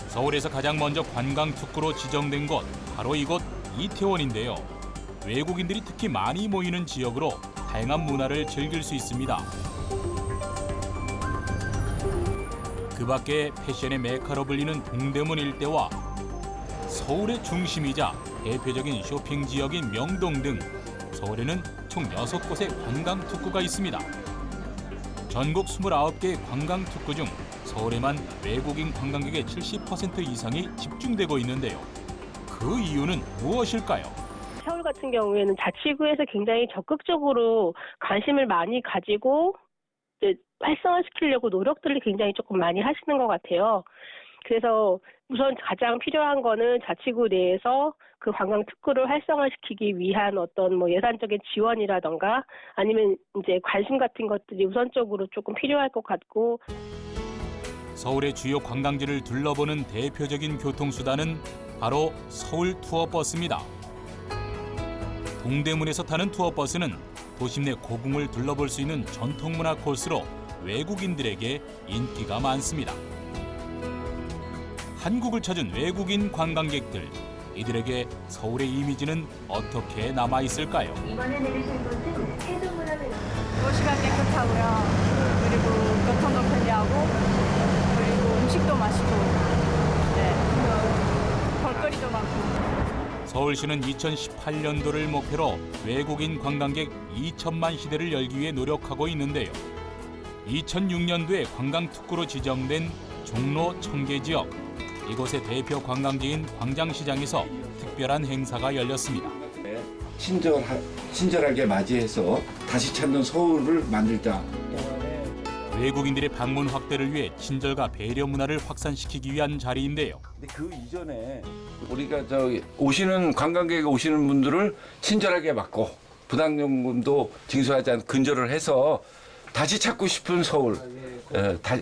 서울에서 가장 먼저 관광 특구로 지정된 곳 바로 이곳 이태원인데요. 외국인들이 특히 많이 모이는 지역으로 다양한 문화를 즐길 수 있습니다. 그 밖에 패션의 메카로 불리는 동대문 일대와 서울의 중심이자 대표적인 쇼핑 지역인 명동 등 서울에는 총 6곳의 관광 특구가 있습니다. 전국 29개의 관광 특구 중 서울에만 외국인 관광객의 70% 이상이 집중되고 있는데요. 그 이유는 무엇일까요? 서울 같은 경우에는 자치구에서 굉장히 적극적으로 관심을 많이 가지고 이제 활성화시키려고 노력들을 굉장히 조금 많이 하시는 것 같아요. 그래서 우선 가장 필요한 거는 자치구 내에서 그 관광 특구를 활성화시키기 위한 어떤 뭐 예산적인 지원이라던가 아니면 이제 관심 같은 것들이 우선적으로 조금 필요할 것 같고. 서울의 주요 관광지를 둘러보는 대표적인 교통수단은 바로 서울 투어버스입니다. 동대문에서 타는 투어버스는 도심 내 고궁을 둘러볼 수 있는 전통문화 코스로 외국인들에게 인기가 많습니다. 한국을 찾은 외국인 관광객들, 이들에게 서울의 이미지는 어떻게 남아있을까요? 이번에 내리실 곳은 세종문화는 도시가 깨끗하고요. 그리고 교통도 편리하고 그리고 음식도 맛있고 볼거리도 많고. 서울시는 2018년도를 목표로 외국인 관광객 2천만 시대를 열기 위해 노력하고 있는데요. 2006년도에 관광특구로 지정된 종로 청계 지역, 이곳의 대표 관광지인 광장시장에서 특별한 행사가 열렸습니다. 친절하게 맞이해서 다시 찾는 서울을 만들자. 외국인들의 방문 확대를 위해 친절과 배려 문화를 확산시키기 위한 자리인데요. 근데 그 이전에 우리가 오시는 관광객 오시는 분들을 친절하게 맞고 부담요금도 징수하지 않고 근절을 해서 다시 찾고 싶은 서울,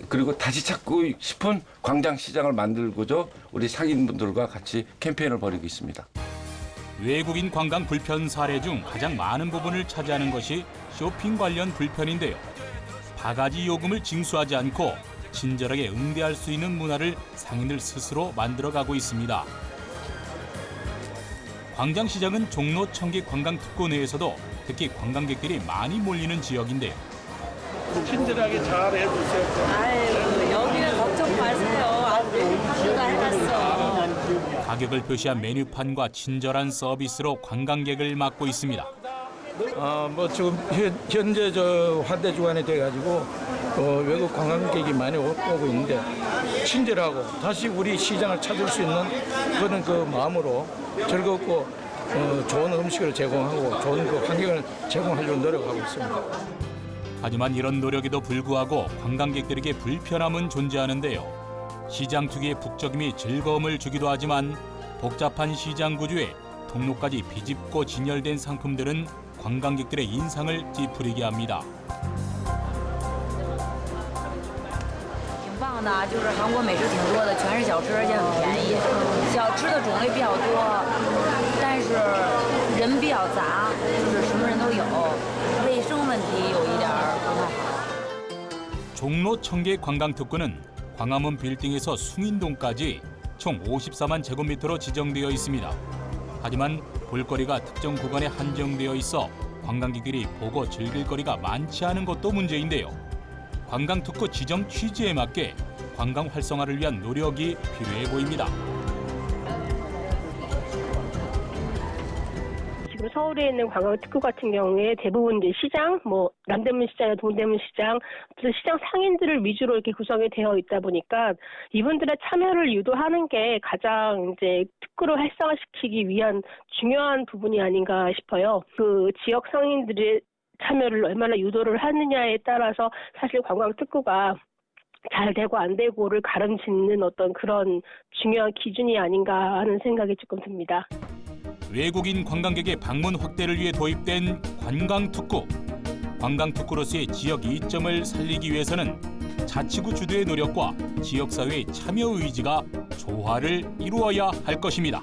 그리고 다시 찾고 싶은 광장시장을 만들고자 우리 상인분들과 같이 캠페인을 벌이고 있습니다. 외국인 관광 불편 사례 중 가장 많은 부분을 차지하는 것이 쇼핑 관련 불편인데요. 바가지 요금을 징수하지 않고 친절하게 응대할 수 있는 문화를 상인들 스스로 만들어가고 있습니다. 광장시장은 종로 청계 관광특구 내에서도 특히 관광객들이 많이 몰리는 지역인데요. 친절하게 잘 해주세요. 아유, 여기는 걱정 마세요. 한국도 해놨어. 가격을 표시한 메뉴판과 친절한 서비스로 관광객을 맡고 있습니다. 뭐 지금 현재 환대 주간이 돼가지고 외국 관광객이 많이 오고 있는데 친절하고 다시 우리 시장을 찾을 수 있는 그런 그 마음으로 즐겁고 좋은 음식을 제공하고 좋은 그 환경을 제공하려고 노력하고 있습니다. 하지만 이런 노력에도 불구하고 관광객들에게 불편함은 존재하는데요. 시장 특유의 북적임이 즐거움을 주기도 하지만 복잡한 시장 구조에 통로까지 비집고 진열된 상품들은 관광객들의 인상을 찌푸리게 합니다. 挺棒的，就是韩国美食挺多的，全是小吃，而且很便宜。小吃的种类比较多，但是人比较杂，就是什么人都有。卫生问题有一点不太好。 종로 청계 관광특구는 광화문 빌딩에서 숭인동까지 총 54만 제곱미터로 지정되어 있습니다. 하지만 볼거리가 특정 구간에 한정되어 있어 관광객들이 보고 즐길 거리가 많지 않은 것도 문제인데요. 관광특구 지정 취지에 맞게 관광 활성화를 위한 노력이 필요해 보입니다. 지금 서울에 있는 관광특구 같은 경우에 대부분 이제 시장, 뭐 남대문 시장이나 동대문 시장, 시장 상인들을 위주로 이렇게 구성이 되어 있다 보니까 이분들의 참여를 유도하는 게 가장 이제 특구를 활성화시키기 위한 중요한 부분이 아닌가 싶어요. 그 지역 상인들의 참여를 얼마나 유도를 하느냐에 따라서 사실 관광특구가 잘 되고 안 되고를 가름짓는 어떤 그런 중요한 기준이 아닌가 하는 생각이 조금 듭니다. 외국인 관광객의 방문 확대를 위해 도입된 관광특구. 관광특구로서의 지역 이점을 살리기 위해서는 자치구 주도의 노력과 지역사회의 참여 의지가 조화를 이루어야 할 것입니다.